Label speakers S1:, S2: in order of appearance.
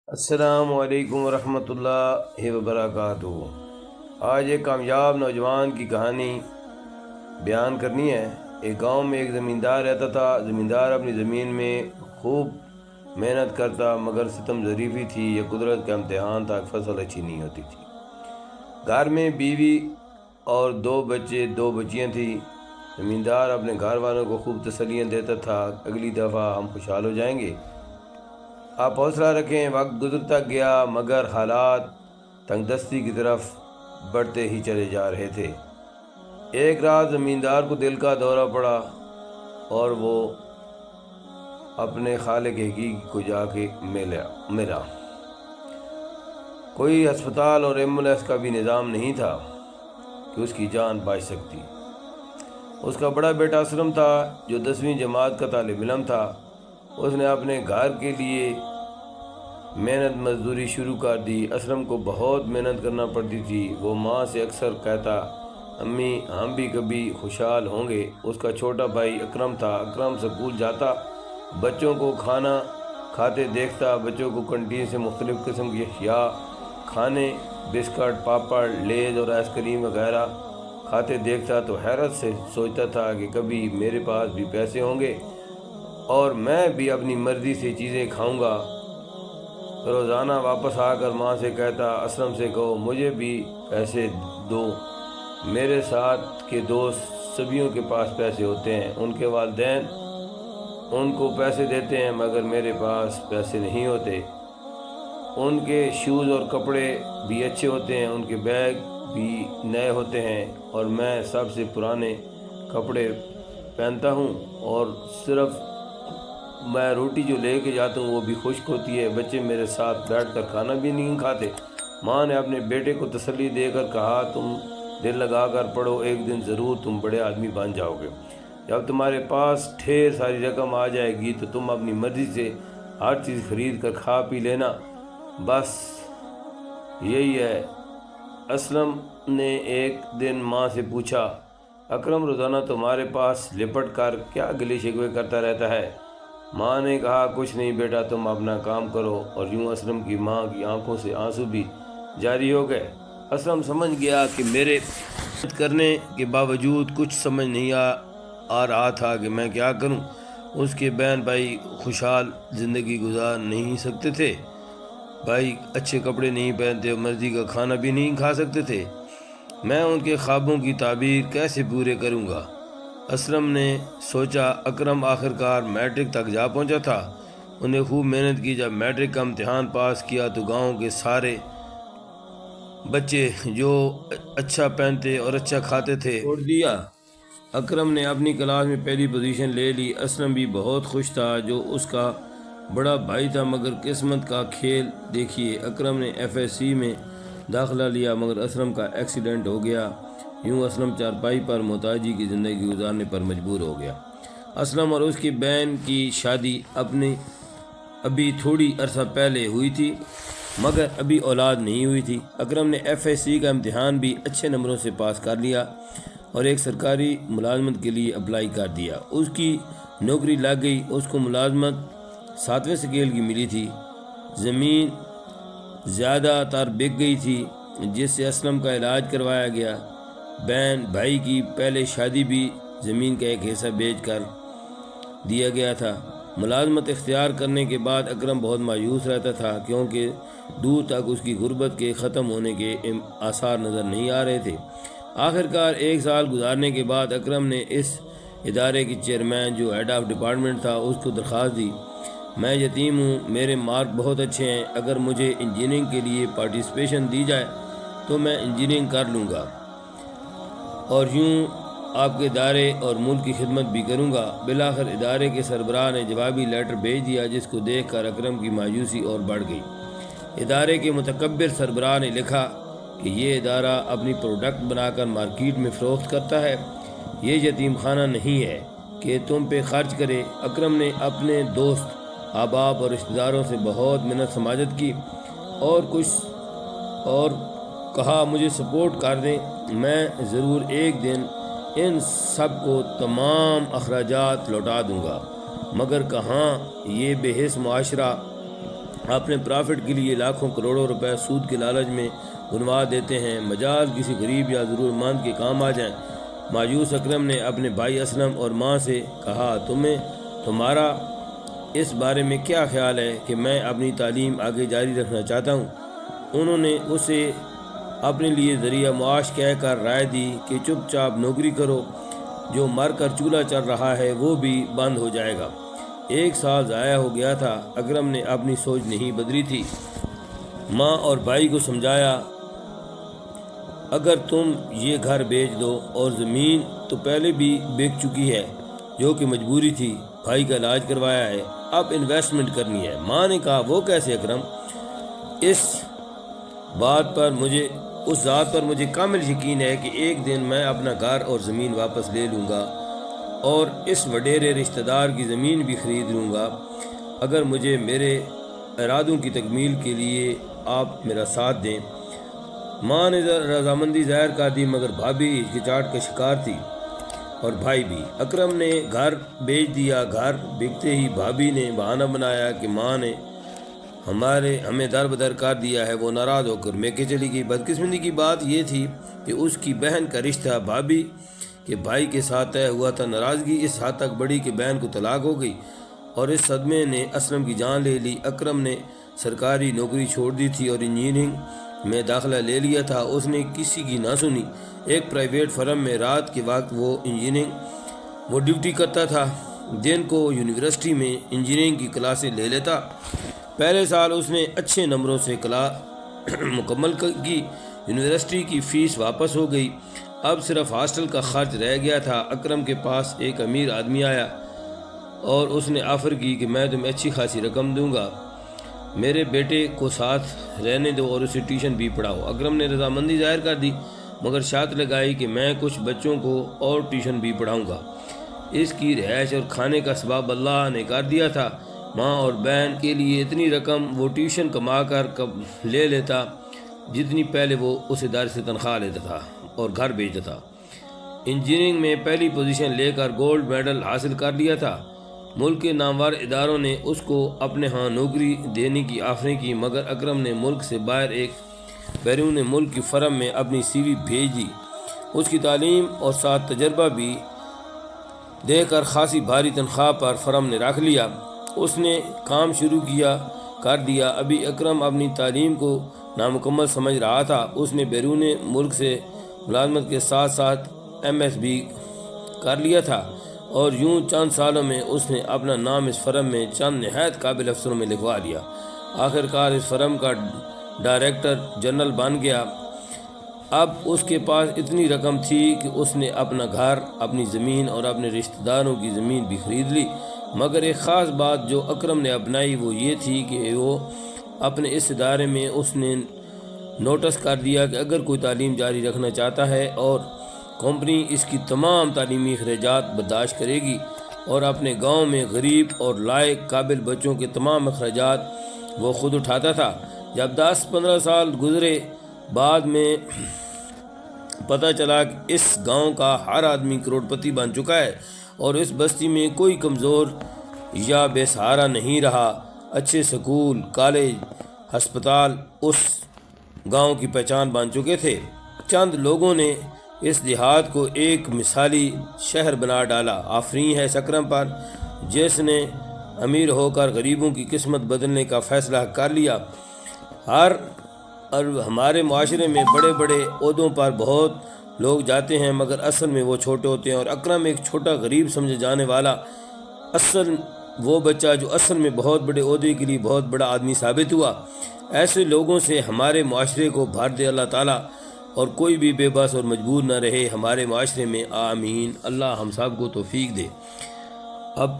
S1: السلام علیکم ورحمۃ اللہ وبرکاتہ۔ آج ایک کامیاب نوجوان کی کہانی بیان کرنی ہے۔ ایک گاؤں میں ایک زمیندار رہتا تھا۔ زمیندار اپنی زمین میں خوب محنت کرتا، مگر ستم ظریفی تھی، یہ قدرت کا امتحان تھا کہ فصل اچھی نہیں ہوتی تھی۔ گھر میں بیوی اور دو بچے دو بچیاں تھیں۔ زمیندار اپنے گھر والوں کو خوب تسلیاں دیتا تھا، اگلی دفعہ ہم خوشحال ہو جائیں گے، آپ حوصلہ رکھیں۔ وقت گزرتا گیا مگر حالات تنگ دستی کی طرف بڑھتے ہی چلے جا رہے تھے۔ ایک رات زمیندار کو دل کا دورہ پڑا اور وہ اپنے خالق حقیقی کو جا کے ملا۔ کوئی ہسپتال اور ایمبولینس کا بھی نظام نہیں تھا کہ اس کی جان بچ سکتی۔ اس کا بڑا بیٹا اسلم تھا جو 10ویں جماعت کا طالب علم تھا۔ اس نے اپنے گھر کے لیے محنت مزدوری شروع کر دی۔ اسلم کو بہت محنت کرنا پڑتی تھی۔ وہ ماں سے اکثر کہتا، امی ہم بھی کبھی خوشحال ہوں گے۔ اس کا چھوٹا بھائی اکرم تھا۔ اکرم سکول جاتا، بچوں کو کھانا کھاتے دیکھتا، بچوں کو کنٹین سے مختلف قسم کی اشیاء کھانے، بسکٹ، پاپڑ، لیز اور آئس کریم وغیرہ کھاتے دیکھتا تو حیرت سے سوچتا تھا کہ کبھی میرے پاس بھی پیسے ہوں گے اور میں بھی اپنی مرضی سے چیزیں کھاؤں گا۔ روزانہ واپس آ کر ماں سے کہتا، اسلم سے کہو مجھے بھی پیسے دو، میرے ساتھ کے دوست سبھیوں کے پاس پیسے ہوتے ہیں، ان کے والدین ان کو پیسے دیتے ہیں مگر میرے پاس پیسے نہیں ہوتے۔ ان کے شوز اور کپڑے بھی اچھے ہوتے ہیں، ان کے بیگ بھی نئے ہوتے ہیں اور میں سب سے پرانے کپڑے پہنتا ہوں، اور صرف میں روٹی جو لے کے جاتا ہوں وہ بھی خشک ہوتی ہے، بچے میرے ساتھ بیٹھ کر کھانا بھی نہیں کھاتے۔ ماں نے اپنے بیٹے کو تسلی دے کر کہا، تم دل لگا کر پڑھو، ایک دن ضرور تم بڑے آدمی بن جاؤ گے۔ جب تمہارے پاس ڈھیر ساری رقم آ جائے گی تو تم اپنی مرضی سے ہر چیز خرید کر کھا پی لینا، بس یہی ہے۔ اسلم نے ایک دن ماں سے پوچھا، اکرم روزانہ تمہارے پاس لپٹ کر کیا گلے شکوے کرتا رہتا ہے؟ ماں نے کہا، کچھ نہیں بیٹا، تم اپنا کام کرو۔ اور یوں اسلم کی ماں کی آنکھوں سے آنسو بھی جاری ہو گئے۔ اسلم سمجھ گیا کہ میرے محنت کرنے کے باوجود کچھ سمجھ نہیں آ رہا تھا کہ میں کیا کروں۔ اس کے بہن بھائی خوشحال زندگی گزار نہیں سکتے تھے، بھائی اچھے کپڑے نہیں پہنتے اور مرضی کا کھانا بھی نہیں کھا سکتے تھے، میں ان کے خوابوں کی تعبیر کیسے پورے کروں گا؟ اسلم نے سوچا، اکرم آخرکار میٹرک تک جا پہنچا تھا، انہیں خوب محنت کی۔ جب میٹرک کا امتحان پاس کیا تو گاؤں کے سارے بچے جو اچھا پہنتے اور اچھا کھاتے تھے چھوڑ دیا۔ اکرم نے اپنی کلاس میں پہلی پوزیشن لے لی۔ اسلم بھی بہت خوش تھا، جو اس کا بڑا بھائی تھا، مگر قسمت کا کھیل دیکھیے، اکرم نے FSC میں داخلہ لیا مگر اسلم کا ایکسیڈنٹ ہو گیا۔ یوں اسلم چارپائی پر محتاجی کی زندگی گزارنے پر مجبور ہو گیا۔ اسلم اور اس کی بہن کی شادی ابھی تھوڑی عرصہ پہلے ہوئی تھی مگر ابھی اولاد نہیں ہوئی تھی۔ اکرم نے FSC کا امتحان بھی اچھے نمبروں سے پاس کر لیا اور ایک سرکاری ملازمت کے لیے اپلائی کر دیا۔ اس کی نوکری لگ گئی۔ اس کو ملازمت 7ویں سکیل کی ملی تھی۔ زمین زیادہ تر بک گئی تھی جس سے اسلم کا علاج کروایا گیا۔ بہن بھائی کی پہلے شادی بھی زمین کا ایک حصہ بیچ کر دیا گیا تھا۔ ملازمت اختیار کرنے کے بعد اکرم بہت مایوس رہتا تھا کیونکہ دور تک اس کی غربت کے ختم ہونے کے آثار نظر نہیں آ رہے تھے۔ آخرکار 1 سال گزارنے کے بعد اکرم نے اس ادارے کی چیئرمین جو ہیڈ آف ڈپارٹمنٹ تھا اس کو درخواست دی، میں یتیم ہوں، میرے مارک بہت اچھے ہیں، اگر مجھے انجینئرنگ کے لیے پارٹیسپیشن دی جائے تو میں انجینئرنگ کر لوں گا اور یوں آپ کے ادارے اور ملک کی خدمت بھی کروں گا۔ بالآخر ادارے کے سربراہ نے جوابی لیٹر بھیج دیا جس کو دیکھ کر اکرم کی مایوسی اور بڑھ گئی۔ ادارے کے متکبر سربراہ نے لکھا کہ یہ ادارہ اپنی پروڈکٹ بنا کر مارکیٹ میں فروخت کرتا ہے، یہ یتیم خانہ نہیں ہے کہ تم پہ خرچ کرے۔ اکرم نے اپنے دوست، احباب اور رشتہ داروں سے بہت منت سماجت کی اور کہا مجھے سپورٹ کر دیں، میں ضرور ایک دن ان سب کو تمام اخراجات لوٹا دوں گا، مگر کہاں، یہ بے حس معاشرہ اپنے پرافٹ کے لیے لاکھوں کروڑوں روپے سود کے لالچ میں گنوا دیتے ہیں، مجال کسی غریب یا ضرورت مند کے کام آ جائیں۔ مایوس اکرم نے اپنے بھائی اسلم اور ماں سے کہا، تمہارا اس بارے میں کیا خیال ہے کہ میں اپنی تعلیم آگے جاری رکھنا چاہتا ہوں؟ انہوں نے اسے اپنے لیے ذریعہ معاش کہہ کر رائے دی کہ چپ چاپ نوکری کرو، جو مر کر چولہا چل رہا ہے وہ بھی بند ہو جائے گا۔ 1 سال ضائع ہو گیا تھا، اکرم نے اپنی سوچ نہیں بدلی تھی۔ ماں اور بھائی کو سمجھایا، اگر تم یہ گھر بیچ دو اور زمین تو پہلے بھی بک چکی ہے جو کہ مجبوری تھی، بھائی کا علاج کروایا ہے، اب انویسٹمنٹ کرنی ہے۔ ماں نے کہا، وہ کیسے اکرم؟ اس ذات پر مجھے کامل یقین ہے کہ ایک دن میں اپنا گھر اور زمین واپس لے لوں گا اور اس وڈیرے رشتہ دار کی زمین بھی خرید لوں گا، اگر مجھے میرے ارادوں کی تکمیل کے لیے آپ میرا ساتھ دیں۔ ماں نے رضامندی ظاہر کر دی، مگر بھابھی ہچکچاہٹ کا شکار تھی اور بھائی بھی۔ اکرم نے گھر بیچ دیا۔ گھر بکتے ہی بھابھی نے بہانہ بنایا کہ ماں نے ہمیں در بدر کر دیا ہے، وہ ناراض ہو کر میکے چلی گئی۔ بدقسمتی کی بات یہ تھی کہ اس کی بہن کا رشتہ بھابھی کے بھائی کے ساتھ طے ہوا تھا۔ ناراضگی اس حد تک بڑھی کہ بہن کو طلاق ہو گئی اور اس صدمے نے اسلم کی جان لے لی۔ اکرم نے سرکاری نوکری چھوڑ دی تھی اور انجینئرنگ میں داخلہ لے لیا تھا۔ اس نے کسی کی نہ سنی۔ ایک پرائیویٹ فرم میں رات کے وقت وہ ڈیوٹی کرتا تھا، دن کو یونیورسٹی میں انجینئرنگ کی کلاسیں لے لیتا۔ پہلے سال اس نے اچھے نمبروں سے کلاس مکمل کی، یونیورسٹی کی فیس واپس ہو گئی، اب صرف ہاسٹل کا خرچ رہ گیا تھا۔ اکرم کے پاس ایک امیر آدمی آیا اور اس نے آفر کی کہ میں تمہیں اچھی خاصی رقم دوں گا، میرے بیٹے کو ساتھ رہنے دو اور اسے ٹیوشن بھی پڑھاؤ۔ اکرم نے رضامندی ظاہر کر دی، مگر شرط لگائی کہ میں کچھ بچوں کو اور ٹیوشن بھی پڑھاؤں گا۔ اس کی رہائش اور کھانے کا اسباب اللہ نے کر دیا تھا۔ ماں اور بہن کے لیے اتنی رقم وہ ٹیوشن کما کر لے لیتا جتنی پہلے وہ اس ادارے سے تنخواہ لیتا تھا اور گھر بیچتا تھا۔ انجینئرنگ میں پہلی پوزیشن لے کر گولڈ میڈل حاصل کر لیا تھا۔ ملک کے نامور اداروں نے اس کو اپنے ہاں نوکری دینے کی آفریں کی، مگر اکرم نے ملک سے باہر ایک بیرون ملک کی فرم میں اپنی سی وی بھیج دی۔ اس کی تعلیم اور ساتھ تجربہ بھی دے کر خاصی بھاری تنخواہ پر فرم نے رکھ لیا۔ اس نے کام شروع کر دیا۔ ابھی اکرم اپنی تعلیم کو نامکمل سمجھ رہا تھا۔ اس نے بیرون ملک سے ملازمت کے ساتھ ساتھ MS بھی کر لیا تھا اور یوں چند سالوں میں اس نے اپنا نام اس فرم میں چند نہایت قابل افسروں میں لکھوا لیا۔ آخرکار اس فرم کا ڈائریکٹر جنرل بن گیا۔ اب اس کے پاس اتنی رقم تھی کہ اس نے اپنا گھر، اپنی زمین اور اپنے رشتہ داروں کی زمین بھی خرید لی۔ مگر ایک خاص بات جو اکرم نے اپنائی وہ یہ تھی کہ وہ اپنے اس ادارے میں اس نے نوٹس کر دیا کہ اگر کوئی تعلیم جاری رکھنا چاہتا ہے اور کمپنی اس کی تمام تعلیمی اخراجات برداشت کرے گی اور اپنے گاؤں میں غریب اور لائق قابل بچوں کے تمام اخراجات وہ خود اٹھاتا تھا۔ جب 10-15 سال گزرے بعد میں پتہ چلا کہ اس گاؤں کا ہر آدمی کروڑپتی بن چکا ہے اور اس بستی میں کوئی کمزور یا بے سہارا نہیں رہا۔ اچھے سکول، کالج، ہسپتال اس گاؤں کی پہچان بن چکے تھے۔ چند لوگوں نے اس دیہات کو ایک مثالی شہر بنا ڈالا۔ آفرین ہے اس اکرم پر جس نے امیر ہو کر غریبوں کی قسمت بدلنے کا فیصلہ کر لیا۔ ہمارے معاشرے میں بڑے بڑے عہدوں پر بہت لوگ جاتے ہیں مگر اصل میں وہ چھوٹے ہوتے ہیں، اور اکرم ایک چھوٹا غریب سمجھے جانے والا وہ بچہ جو اصل میں بہت بڑے عہدے کے لیے بہت بڑا آدمی ثابت ہوا۔ ایسے لوگوں سے ہمارے معاشرے کو بھر دے اللہ تعالیٰ، اور کوئی بھی بے بس اور مجبور نہ رہے ہمارے معاشرے میں، آمین۔ اللہ ہم سب کو توفیق دے۔ اب